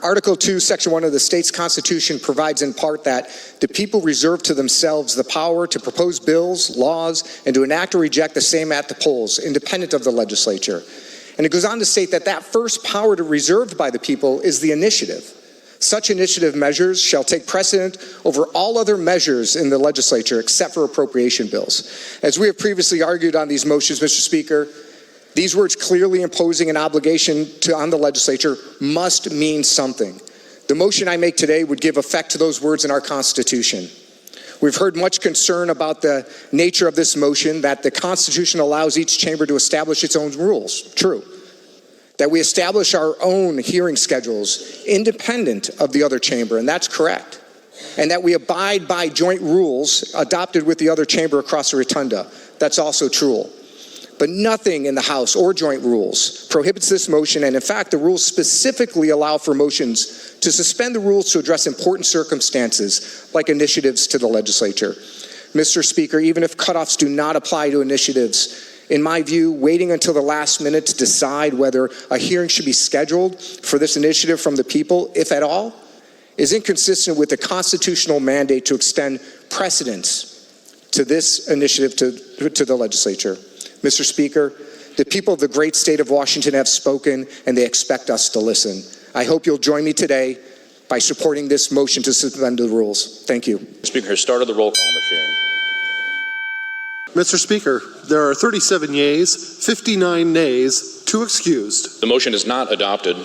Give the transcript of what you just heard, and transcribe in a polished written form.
Article 2, Section 1 of the state's constitution provides in part that the people reserve to themselves the power to propose bills, laws, and to enact or reject the same at the polls, independent of the legislature. And it goes on to state that that first power reserved by the people is the initiative. Such initiative measures shall take precedent over all other measures in the legislature except for appropriation bills. As we have previously argued on these motions, Mr. Speaker, these words clearly imposing an obligation on the legislature must mean something. The motion I make today would give effect to those words in our Constitution. We've heard much concern about the nature of this motion, that the Constitution allows each chamber to establish its own rules. True. That we establish our own hearing schedules independent of the other chamber, and that's correct. And that we abide by joint rules adopted with the other chamber across the rotunda. That's also true. But nothing in the House or joint rules prohibits this motion, and in fact, the rules specifically allow for motions to suspend the rules to address important circumstances like initiatives to the legislature. Mr. Speaker, even if cutoffs do not apply to initiatives, in my view, waiting until the last minute to decide whether a hearing should be scheduled for this initiative from the people, if at all, is inconsistent with the constitutional mandate to extend precedence to this initiative to the legislature. Mr. Speaker, the people of the great state of Washington have spoken, and they expect us to listen. I hope you'll join me today by supporting this motion to suspend the rules. Thank you. Speaker has started the roll call machine. Mr. Speaker, there are 37 yeas, 59 nays, 2 excused. The motion is not adopted.